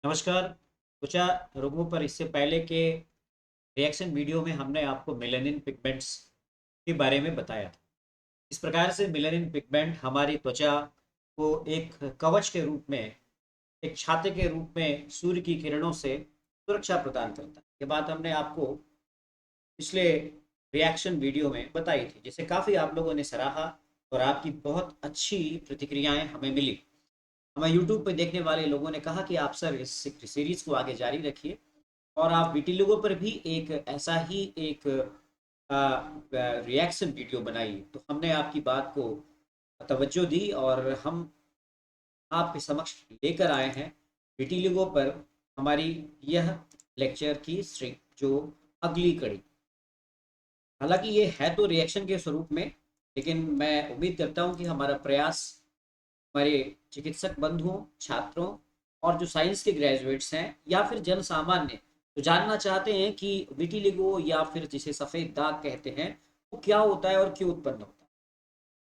नमस्कार। त्वचा रोगों पर इससे पहले के रिएक्शन वीडियो में हमने आपको मेलानिन पिगमेंट्स के बारे में बताया था। इस प्रकार से मेलानिन पिगमेंट हमारी त्वचा को एक कवच के रूप में, एक छाते के रूप में सूर्य की किरणों से सुरक्षा प्रदान करता है। ये बात हमने आपको पिछले रिएक्शन वीडियो में बताई थी, जिसे काफ़ी आप लोगों ने सराहा और आपकी बहुत अच्छी प्रतिक्रियाएं हमें मिली। हमें यूट्यूब पे देखने वाले लोगों ने कहा कि आप सर इस सीरीज को आगे जारी रखिए और आप विटिलिगो पर भी एक ऐसा ही एक रिएक्शन वीडियो बनाइए। तो हमने आपकी बात को तवज्जो दी और हम आपके समक्ष लेकर आए हैं विटिलिगो पर हमारी यह लेक्चर की स्ट्रिंग, जो अगली कड़ी। हालांकि ये है तो रिएक्शन के स्वरूप में, लेकिन मैं उम्मीद करता हूँ कि हमारा प्रयास हमारे चिकित्सक बंधुओं, छात्रों और जो साइंस के ग्रेजुएट्स हैं या फिर जन सामान्य तो जानना चाहते हैं कि विटिलिगो या फिर जिसे सफ़ेद दाग कहते हैं वो क्या होता है और क्यों उत्पन्न होता है।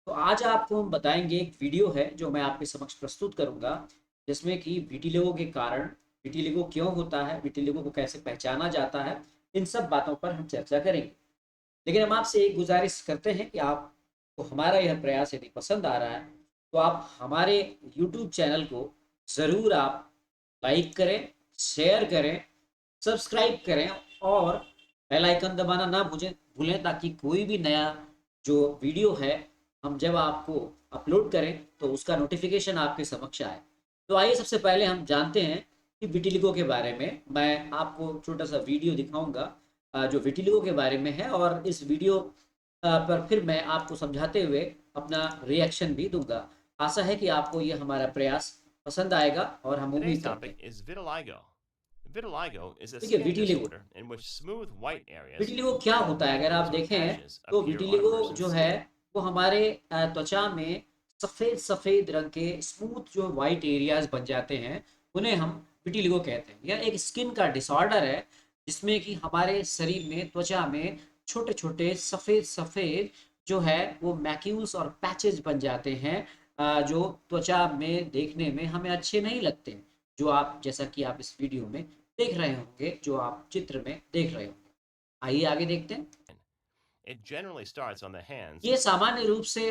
तो आज आपको हम बताएंगे, एक वीडियो है जो मैं आपके समक्ष प्रस्तुत करूंगा, जिसमें कि विटिलिगो के कारण, विटिलिगो क्यों होता है, विटिलिगो को कैसे पहचाना जाता है, इन सब बातों पर हम चर्चा करेंगे। लेकिन हम आपसे एक गुजारिश करते हैं कि आपको हमारा यह प्रयास यदि पसंद आ रहा है तो आप हमारे यूट्यूब चैनल को ज़रूर आप लाइक करें, शेयर करें, सब्सक्राइब करें और बेल आइकन दबाना ना भूलें, ताकि कोई भी नया जो वीडियो है हम जब आपको अपलोड करें तो उसका नोटिफिकेशन आपके समक्ष आए। तो आइए सबसे पहले हम जानते हैं कि विटिलिगो के बारे में। मैं आपको छोटा सा वीडियो दिखाऊंगा जो विटिलिगो के बारे में है, और इस वीडियो पर फिर मैं आपको समझाते हुए अपना रिएक्शन भी दूंगा। आशा है कि आपको ये हमारा प्रयास पसंद आएगा और हम Today's उम्मीद करते topic हैं। is vitiligo. Vitiligo is a देखिए skin vitiligo, disorder in which smooth white areas vitiligo क्या called होता है अगर आप wrinkles or देखें patches तो appear on a vitiligo person's जो है skin. वो हमारे त्वचा में सफ़ेद सफ़ेद रंग के स्मूथ जो वाइट एरियाज बन जाते हैं, उन्हें हम विटिलिगो कहते हैं। यह एक स्किन का डिसऑर्डर है जिसमें कि हमारे शरीर में, त्वचा में छोटे छोटे सफ़ेद सफ़ेद जो है वो मैक्यूल्स और पैचेस बन जाते हैं, जो त्वचा में देखने में हमें अच्छे नहीं लगते, जो आप, जैसा कि आप इस वीडियो में देख रहे होंगे, जो आप चित्र में देख रहे होंगे। आइए आगे देखते हैं। It generally starts on the hands. ये सामान्य रूप से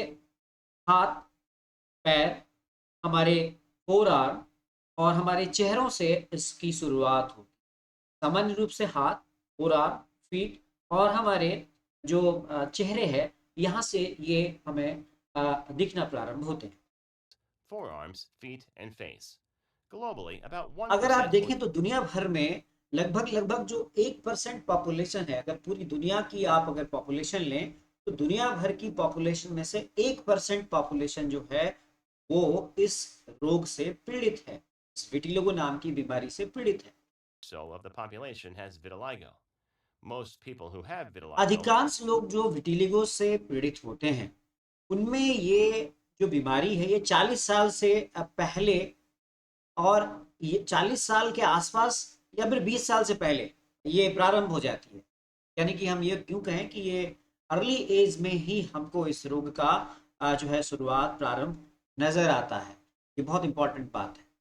हाथ, पैर, हमारे फोर आर्म और हमारे चेहरों से इसकी शुरुआत होती है। सामान्य रूप से हाथ, फोर आर्म, फीट और हमारे जो चेहरे है, यहाँ से ये हमें दिखना प्रारंभ होते हैं। Forearms, feet, and face. Globally, about अगर आप 1% देखें तो दुनिया भर में लगभग लगभग जो 1% पॉपुलेशन है, अगर पूरी दुनिया की आप अगर पॉपुलेशन लें तो दुनिया भर की पॉपुलेशन में से 1% पॉपुलेशन जो है वो इस रोग से पीड़ित है, इस विटिलिगो नाम की बीमारी से पीड़ित है। of the population has vitiligo. Most people who have vitiligo अधिकांश लोग जो विटिलिगो से पीड़ित होते हैं उनमें ये जो बीमारी है ये 40 साल से पहले, और ये 40 साल के आसपास या फिर 20 साल से पहले ये प्रारंभ हो जाती है। यानी कि हम ये क्यों कहें कि ये अर्ली एज में ही हमको इस रोग का जो है शुरुआत, प्रारंभ नजर आता है। ये बहुत इंपॉर्टेंट बात है।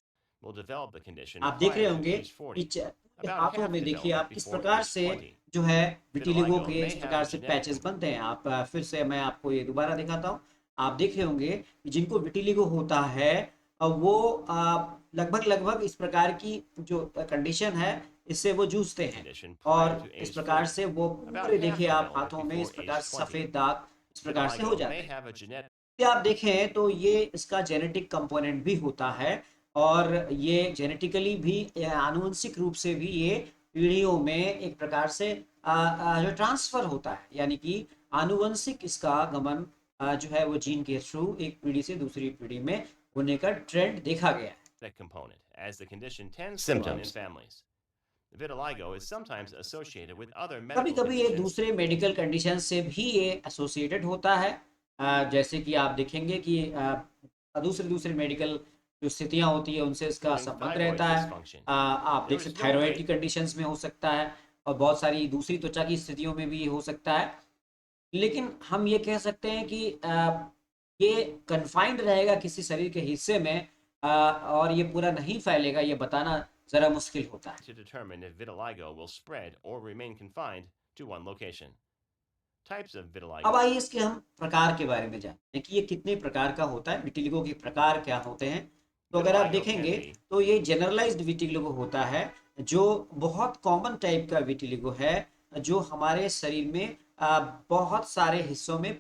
will develop the condition आप देख रहे prior to होंगे age कि 40. About हाथों half में देखिए develop आप किस before प्रकार age से 20. जो है विटिलिगो Vitiligo के may इस have प्रकार a से genetic पैचेस बनते हैं। आप फिर से मैं आपको ये दोबारा दिखाता हूँ। आप देख रहे होंगे कि जिनको विटिलिगो होता है वो लगभग लगभग इस प्रकार की जो कंडीशन है इससे वो जूझते हैं, condition prior और to इस age प्रकार 40. से वो About पूरे half देखिए आप develop it हाथों में इस before प्रकार age से 20. सफेद दाग इस प्रकार से हो Vitiligo जाते may हैं। have a genetic यदि आप देखें तो ये इसका जेनेटिक कंपोनेंट भी होता है, और ये जेनेटिकली भी आनुवंशिक रूप से भी ये पीढ़ियों में एक प्रकार से जो ट्रांसफर होता है, यानी कि आनुवंशिक इसका गमन जो है वो जीन के थ्रू एक पीढ़ी से दूसरी पीढ़ी में होने का ट्रेंड देखा गया है। component, as the condition tends to run in symptoms, families. Vitiligo is sometimes associated with other कभी medical कभी ये conditions. दूसरे मेडिकल कंडीशन से भी ये एसोसिएटेड होता है। जैसे कि आप देखेंगे कि दूसरे दूसरे मेडिकल जो स्थितियां होती है उनसे इसका Including संबंध thyroid रहता है। dysfunction. आप There देख is सकते no थायराइड की way कंडीशंस में हो सकता है, और बहुत सारी दूसरी त्वचा की स्थितियों में भी ये हो सकता है। लेकिन हम ये कह सकते हैं कि ये कन्फाइंड रहेगा किसी शरीर के हिस्से में, और ये पूरा नहीं फैलेगा, ये बताना ज़रा मुश्किल होता है। to determine if vitiligo will spread or remain confined to one location. Types of अब vitiligo. आइए इसके हम प्रकार के बारे में जानते हैं कि ये कितने प्रकार का होता है, विटिलिगो के प्रकार क्या होते हैं। तो अगर आप Vitiligo can देखेंगे be तो ये जनरलाइज्ड विटिलिगो होता है, जो बहुत कॉमन टाइप का विटिलिगो है, जो हमारे शरीर में बहुत सारे हिस्सों में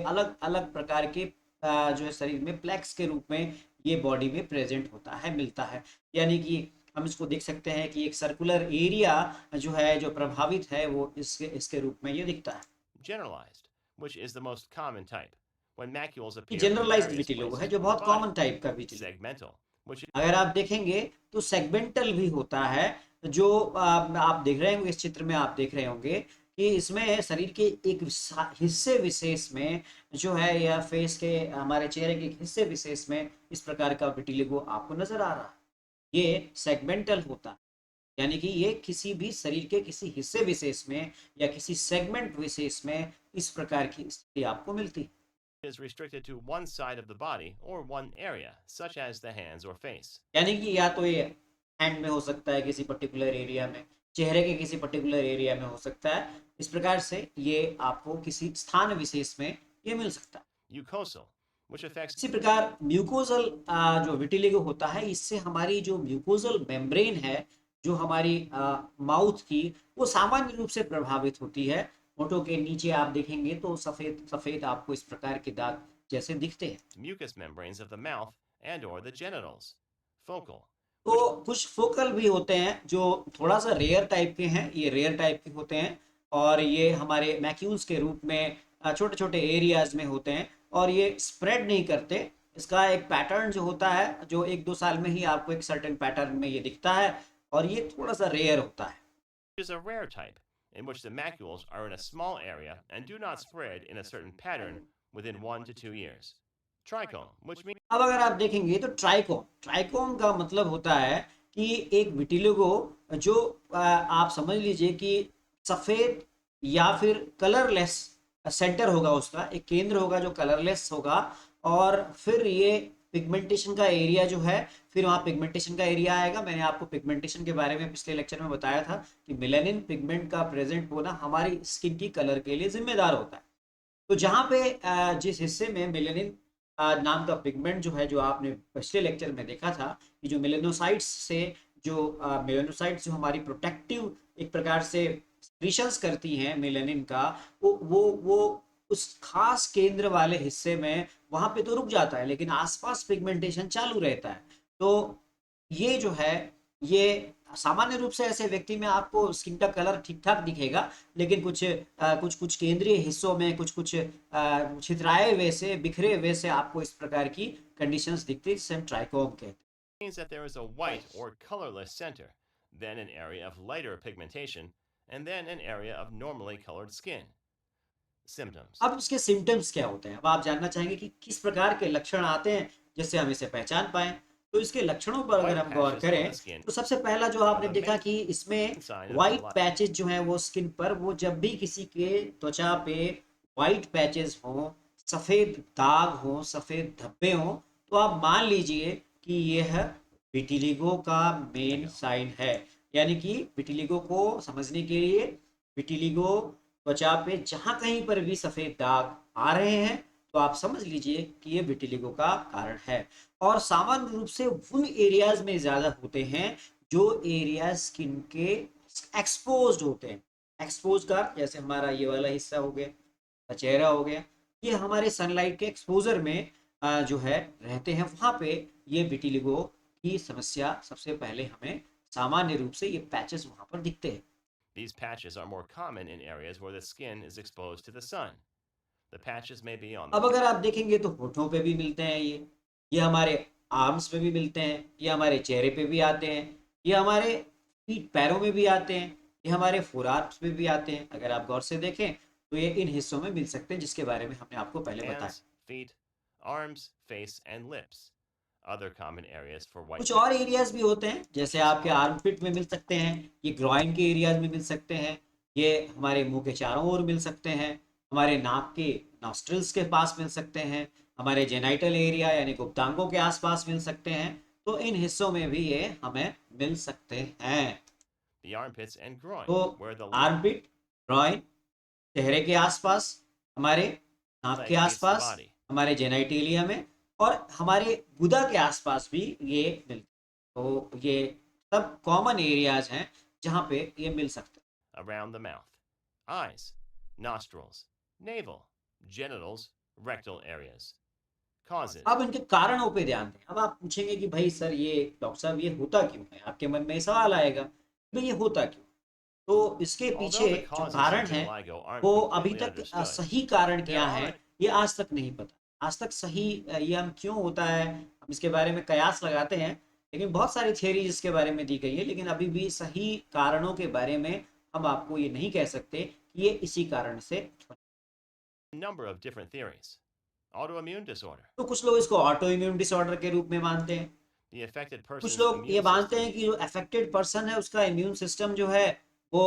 अलग अलग प्रकार के जो है शरीर में प्लेक्स के रूप में ये बॉडी में प्रेजेंट होता है, मिलता है। यानी कि हम इसको देख सकते हैं कि एक सर्कुलर एरिया जो है, जो प्रभावित है, वो इसके इसके रूप में ये दिखता है। generalized, which is the most common type, when macules ये appear in generalised various vitiligo है, places जो on the बहुत body. कॉमन टाइप का विटिलिगो। Segmental, which अगर आप देखेंगे तो सेगमेंटल भी होता है, जो आप देख रहे होंगे, इस चित्र में आप देख रहे होंगे कि इसमें शरीर के एक हिस्से विशेष में जो है, या फेस के, हमारे चेहरे के एक हिस्से विशेष में इस प्रकार का विटिलिगो आपको नजर आ रहा है, ये सेगमेंटल होता है। यानी कि ये किसी भी शरीर के किसी हिस्से विशेष में या किसी सेगमेंट विशेष में इस प्रकार की स्थिति आपको मिलती है। is restricted to one side of the body or one area, such as the hands or face. यानी कि या तो ये हैंड में हो सकता है, किसी पर्टिकुलर एरिया में, चेहरे के किसी पर्टिकुलर एरिया में हो सकता है। इस प्रकार से ये आपको किसी स्थान विशेष में ये मिल सकता है। Mucosal, which affects इसी प्रकार म्यूकोजल जो विटिलिगो होता है, इससे हमारी जो म्यूकोजल मेम्ब्रेन है, जो हमारी माउथ की, वो सामान्य रूप से प्रभावित होती है। होठों के नीचे आप देखेंगे तो सफेद सफेद आपको इस प्रकार के दाग जैसे दिखते हैं। mucous membranes of the mouth and or the genitals. Focal, तो कुछ फोकल भी होते हैं जो थोड़ा सा रेयर टाइप के हैं, ये रेयर टाइप के होते हैं, और ये हमारे मैक्यूल्स के रूप में छोटे छोटे एरियाज में होते हैं, और ये स्प्रेड नहीं करते। इसका एक पैटर्न जो होता है, जो एक दो साल में ही आपको एक सर्टेन पैटर्न में ये दिखता है, और ये थोड़ा सा रेयर होता है। is a rare type in which the macules are in a small area and do not spread in a certain pattern within 1 to 2 years. Trichome, which means अब अगर आप देखेंगे तो ट्राइकोम, ट्राइकोम का मतलब होता है कि एक विटिलिगो जो आप समझ लीजिए कि सफेद या फिर कलरलेस सेंटर होगा, उसका एक केंद्र होगा जो कलरलेस होगा, और फिर ये पिगमेंटेशन का एरिया जो है, फिर वहाँ पिगमेंटेशन का एरिया आएगा। मैंने आपको पिगमेंटेशन के बारे में पिछले लेक्चर में बताया था कि मेलानिन पिगमेंट का प्रेजेंट होना हमारी स्किन की कलर के लिए जिम्मेदार होता है। तो जहाँ पे जिस हिस्से में मेलानिन नाम का पिगमेंट जो है, जो आपने पिछले लेक्चर में देखा था कि जो मेलेनोसाइट्स से, जो मेलेनोसाइट्स जो हमारी प्रोटेक्टिव एक प्रकार से एक्सक्रीशंस करती हैं मेलानिन का, वो उस खास केंद्र वाले हिस्से में वहां पे तो रुक जाता है, लेकिन आसपास पिगमेंटेशन चालू रहता है। तो ये जो है, ये सामान्य रूप से ऐसे व्यक्ति में आपको स्किन का कलर ठीक ठाक दिखेगा, लेकिन कुछ कुछ केंद्रीय हिस्सों में कुछ कुछ छितराए हुए से, बिखरे हुए से आपको इस प्रकार की कंडीशंस दिखती है, जिसे हम ट्राइकोम कहते हैं। that there is a white or colorless center, then an area of lighter pigmentation, and then an area of normally colored skin. Symptoms. अब उसके सिम्टम्स क्या होते हैं, अब आप जानना चाहेंगे कि किस प्रकार के लक्षण आते हैं जिससे हम इसे पहचान पाए। तो इसके लक्षणों पर अगर White हम गौर patches on करें the skin तो सबसे पहला जो आपने देखा कि इसमें sign of white vitiligo. Patches जो है वो स्किन पर, वो जब भी किसी के त्वचा पे व्हाइट पैचेस हो, सफेद दाग हो, सफेद धब्बे हो, तो आप मान लीजिए कि यह विटिलिगो का मेन साइन है। यानी कि विटिलिगो को समझने के लिए, विटिलिगो त्वचा पे जहां कहीं पर भी सफेद दाग आ रहे हैं, तो आप समझ लीजिए कि ये विटिलिगो का कारण है। और सामान्य रूप से उन एरियाज में ज्यादा होते हैं जो एरिया स्किन के एक्सपोज्ड होते हैं। एक्सपोज का जैसे हमारा ये वाला हिस्सा हो गया, चेहरा हो गया, ये हमारे सनलाइट के एक्सपोजर में जो है रहते हैं, वहां पे ये विटिलिगो की समस्या सबसे पहले हमें सामान्य रूप से ये पैचेस वहां पर दिखते हैं। These patches are more common in areas where the skin is exposed to the sun. The patches may be on the अब अगर आप देखेंगे तो होठों पे भी मिलते हैं ये हमारे आर्म्स पे भी मिलते हैं, ये हमारे चेहरे पे भी आते हैं, ये हमारे फीट पैरों में भी आते हैं, ये हमारे फोरआर्म्स पे भी आते हैं। अगर आप गौर से देखें तो ये इन हिस्सों में मिल सकते हैं, जिसके बारे में हमने आपको पहले बताया। hands, feet, arms, face, and lips. Other common areas for white कुछ और एरियाज भी होते हैं, जैसे आपके आर्मपिट में मिल सकते हैं, ये ग्रॉइन के एरियाज में मिल सकते हैं, ये हमारे मुंह के चारों ओर मिल सकते हैं, हमारे नाक के नॉस्ट्रिल्स के पास मिल सकते हैं, हमारे जेनाइटल एरिया यानी गुप्तांगों के आसपास मिल सकते हैं। तो इन हिस्सों में भी ये हमें मिल सकते हैं। The armpits and groin, तो where the आर्मपिट, ग्रॉइन, चेहरे के आसपास, हमारे नाक के leg meets the आसपास, body. हमारे जेनाइटेलिया में, और हमारे गुदा के आसपास भी ये मिलते हैं। तो ये सब कॉमन एरियाज हैं जहाँ पे ये मिल सकते हैं। Around the mouth, eyes, nostrils, navel, genitals, rectal areas. Causes. अब इनके कारणों पे ध्यान दें। अब आप पूछेंगे कि भाई सर ये डॉक्टर साहब ये होता क्यों है, आपके मन में सवाल आएगा भाई ये होता क्यों। तो इसके Although पीछे the जो causes कारण of है vitiligo aren't वो अभी completely तक understood, सही कारण there क्या है are ये आज तक नहीं पता। आज तक सही ये हम क्यों होता है हम इसके बारे में कयास लगाते हैं, लेकिन बहुत सारी थियरी इसके बारे में दी गई है, लेकिन अभी भी सही कारणों के बारे में हम आपको ये नहीं कह सकते कि ये इसी कारण से। a number of different theories. Autoimmune disorder. तो कुछ लोग इसको ऑटो इम्यून डिसऑर्डर के रूप में मानते हैं। The affected कुछ person's लोग ये immune मानते system हैं कि जो अफेक्टेड पर्सन है उसका इम्यून सिस्टम जो है वो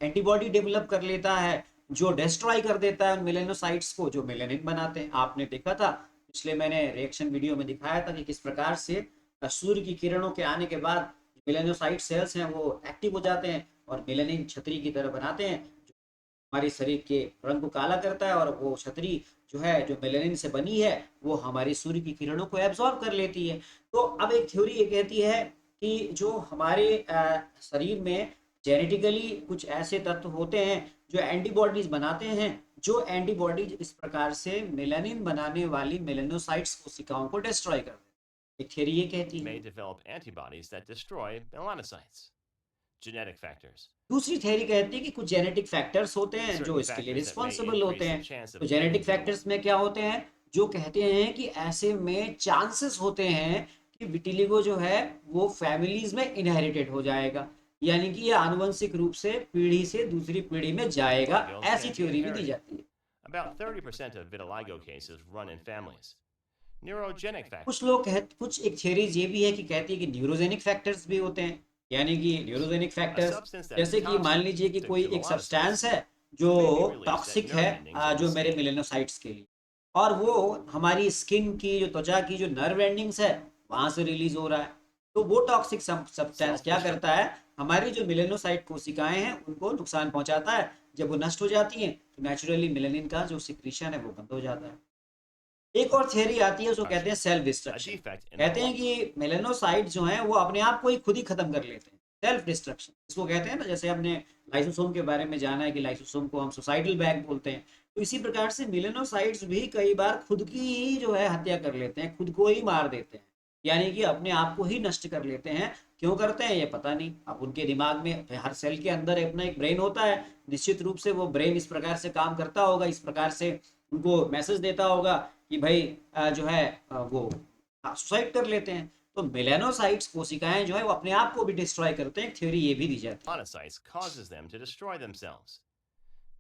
एंटीबॉडी डेवलप कर लेता है जो डिस्ट्रॉय कर देता है उन मेलेनोसाइट्स को जो मेलेनिन बनाते हैं। आपने देखा था पिछले मैंने रिएक्शन वीडियो में दिखाया था कि किस प्रकार से सूर्य की किरणों के आने के बाद मेलेनोसाइट सेल्स हैं वो एक्टिव हो जाते हैं और मेलेनिन छतरी की तरह बनाते हैं, हमारे शरीर के रंग को काला करता है, और वो छतरी जो है जो मेलेनिन से बनी है वो हमारी सूर्य की किरणों को एब्जॉर्ब कर लेती है। तो अब एक थ्योरी ये कहती है कि जो हमारे शरीर में जेनेटिकली कुछ ऐसे तत्व होते हैं जो एंटीबॉडीज बनाते हैं, जो एंटीबॉडीज इस प्रकार से मेलानिन बनाने वाली मेलेनोसाइट्स कोशिकाओं को डिस्ट्रॉय कर देते हैं। एक थ्योरी ये कहती may है। develop antibodies that destroy melanocytes. Genetic factors. दूसरी थ्योरी कहती है कि कुछ जेनेटिक फैक्टर्स होते हैं जो Certain इसके लिए factors that may रिस्पॉन्सिबल होते increase the हैं। chance तो of getting genetic vitiligo. Factors में क्या होते हैं जो कहते हैं कि ऐसे में चांसेस होते हैं कि विटिलिगो जो है वो फैमिलीज में इनहेरिटेड हो जाएगा, यानी कि ये आनुवंशिक रूप से पीढ़ी से दूसरी पीढ़ी में जाएगा, Vitiligo ऐसी can be थ्योरी भी दी inherited. जाती है। About 30% of vitiligo cases run in families. Neurogenic कुछ factors. लोग कुछ एक थ्योरीज ये भी है कि कहती है कि न्यूरोजेनिक फैक्टर्स भी होते हैं, यानी कि neurogenic A factors substance that is जैसे कि मान toxic लीजिए कि कोई to एक melanocytes सब्सटेंस है जो may be released at toxic है nerve endings in the जो मेरे skin. मेलेनोसाइट्स के लिए, और वो हमारी स्किन की जो त्वचा की जो नर्व एंडिंग्स है वहां से रिलीज हो रहा है। तो वो टॉक्सिक सब्सटेंस क्या Self-destruct. करता है हमारी जो मेलेनोसाइट कोशिकाएं हैं उनको नुकसान पहुंचाता है। जब वो नष्ट हो जाती हैं तो नेचुरली मेलेनिन का जो सिक्रीशन है वो बंद हो जाता है। एक और थियरी आती है उसको कहते हैं self A destruction. defect in the कहते हैं blood. कि मेलेनोसाइट जो हैं वो अपने आप को ही खुद ही खत्म कर लेते हैं, सेल्फ डिस्ट्रक्शन इसको कहते हैं ना। जैसे हमने लाइसोसोम के बारे में जाना है कि लाइसोसोम को हम सुसाइडल बैग बोलते हैं, तो इसी प्रकार से मेलेनोसाइट्स भी कई बार खुद की ही जो है हत्या कर लेते हैं, खुद को ही मार देते हैं, यानी कि अपने आप को ही नष्ट कर लेते हैं। क्यों करते हैं ये पता नहीं। अब उनके दिमाग में हर सेल के अंदर अपना एक ब्रेन होता है, निश्चित रूप से वो ब्रेन इस प्रकार से काम करता होगा, इस प्रकार से उनको मैसेज देता होगा कि भाई जो है वो सुसाइड कर लेते हैं। तो मेलानोसाइट्स कोशिकाएं जो है वो अपने आप को भी डिस्ट्रॉय करते हैं, थ्योरी ये भी दी जाती है। Melanocytes causes them to destroy themselves.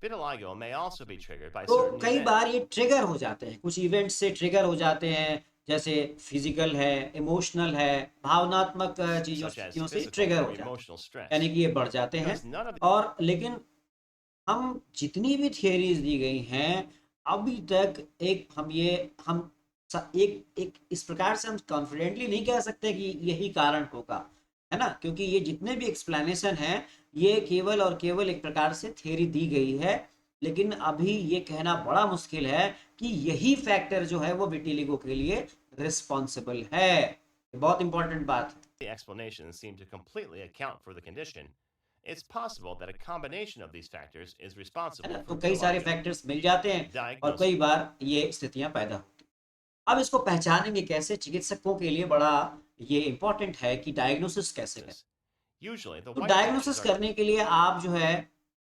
Vitiligo may also be triggered by तो certain कई events. बार ये ट्रिगर हो जाते हैं, कुछ इवेंट से ट्रिगर हो जाते हैं, जैसे फिजिकल है, इमोशनल है, भावनात्मक चीजों Such as चीजों से physical ट्रिगर or हो जाते हैं, emotional stress. यानी कि ये बढ़ जाते हैं। Because none of और लेकिन हम जितनी भी थियरीज दी गई हैं अभी तक एक हम ये हम एक एक इस प्रकार से हम कॉन्फिडेंटली नहीं कह सकते कि यही कारण होगा, है ना, क्योंकि ये जितने भी एक्सप्लेनेशन हैं ये केवल और केवल एक प्रकार से थियरी दी गई है, लेकिन अभी ये कहना बड़ा मुश्किल है कि यही फैक्टर जो है वो विटिलिगो के लिए रिस्पॉन्सिबल है। ये बहुत इंपॉर्टेंट बात है। the explanations seem to completely account for the condition, it's possible that a combination of these factors is है responsible ना, तो for कई सारे vitiligo. फैक्टर्स मिल जाते हैं और Diagnosis. कई बार ये स्थितियां पैदा होती हैं। अब इसको पहचानेंगे कैसे, चिकित्सकों के लिए बड़ा ये इंपॉर्टेंट है कि डायग्नोसिस कैसे करें। Usually, the तो white patches डायग्नोसिस are करने के लिए आप जो है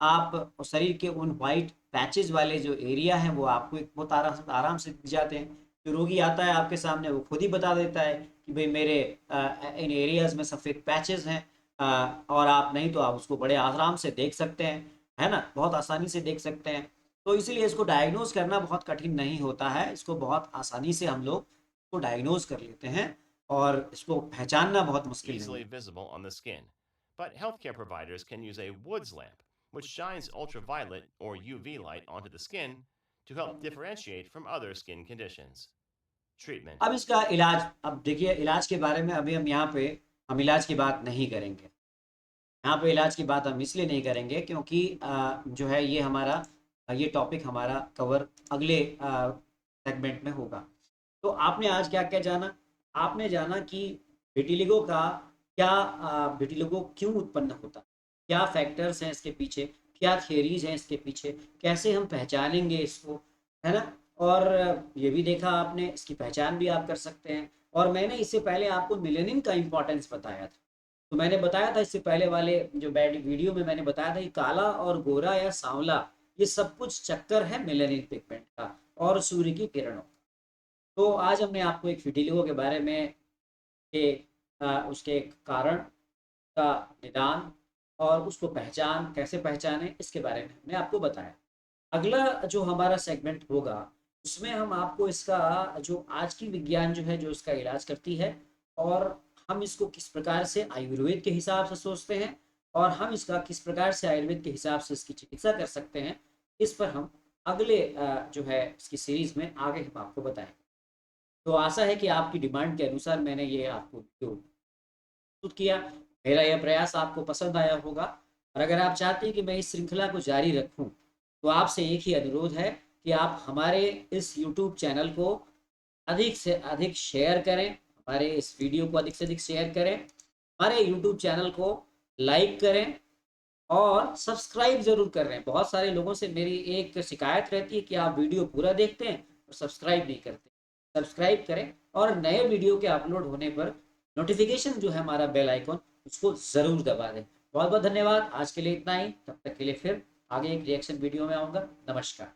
आप शरीर के उन वाइट पैचेज वाले जो एरिया है वो आपको एक बहुत आराम से दिख जाते हैं। जो रोगी आता है आपके सामने वो खुद ही बता देता है कि भाई मेरे इन एरियाज में सफ़ेद पैचेस हैं, और आप नहीं तो आप उसको बड़े आराम से देख सकते हैं, है ना, बहुत आसानी से देख सकते हैं। तो इसीलिए इसको डायग्नोज करना बहुत कठिन नहीं होता है, इसको बहुत आसानी से हम लोग इसको डायग्नोज कर लेते हैं और इसको पहचानना बहुत मुश्किल नहीं easily है। visible on the skin, but healthcare providers can use a Woods lamp, which shines ultraviolet or UV light onto the skin to help differentiate from other skin conditions. Treatment. अब इसका इलाज, अब देखिए इलाज के बारे में अभी हम यहाँ पे हम इलाज की बात नहीं करेंगे। यहाँ पे इलाज की बात हम इसलिए नहीं करेंगे क्योंकि जो है ये हमारा ये टॉपिक हमारा कवर अगले सेगमेंट में होगा। तो आपने आज क्या क्या जाना? आपने जाना कि विटिलिगो का क्या, विटिलिगो क्यों उत्पन्न होता है, क्या फैक्टर्स हैं इसके पीछे, क्या थियरीज हैं इसके पीछे, कैसे हम पहचानेंगे इसको, है ना? और ये भी देखा आपने, इसकी पहचान भी आप कर सकते हैं। और मैंने इससे पहले आपको मिलेनिन का इम्पोर्टेंस बताया था। तो मैंने बताया था इससे पहले वाले जो बैड वीडियो में मैंने बताया था कि काला और गोरा या सांवला ये सब कुछ चक्कर है मेलेनिन पिगमेंट का और सूर्य की किरणों। तो आज हमने आपको एक विटिलिगो के बारे में के उसके कारण का निदान और उसको पहचान कैसे पहचाने इसके बारे में हमने आपको बताया। अगला जो हमारा सेगमेंट होगा उसमें हम आपको इसका जो आज की विज्ञान जो है जो इसका इलाज करती है और हम इसको किस प्रकार से आयुर्वेद के हिसाब से सोचते हैं और हम इसका किस प्रकार से आयुर्वेद के हिसाब से इसकी चिकित्सा कर सकते हैं, इस पर हम अगले जो है इसकी सीरीज में आगे हम आपको बताएंगे। तो आशा है कि आपकी डिमांड के अनुसार मैंने ये आपको वीडियो प्रस्तुत किया। मेरा यह प्रयास आपको पसंद आया होगा और अगर आप चाहते हैं कि मैं इस श्रृंखला को जारी रखूं तो आपसे एक ही अनुरोध है कि आप हमारे इस यूट्यूब चैनल को अधिक से अधिक शेयर करें, हमारे इस वीडियो को अधिक से अधिक शेयर करें, हमारे यूट्यूब चैनल को लाइक करें और सब्सक्राइब ज़रूर कर रहे हैं। बहुत सारे लोगों से मेरी एक शिकायत रहती है कि आप वीडियो पूरा देखते हैं और सब्सक्राइब नहीं करते। सब्सक्राइब करें और नए वीडियो के अपलोड होने पर नोटिफिकेशन जो है हमारा बेल आइकॉन उसको ज़रूर दबा दें। बहुत बहुत धन्यवाद। आज के लिए इतना ही, तब तक के लिए फिर आगे एक रिएक्शन वीडियो में आऊँगा। नमस्कार।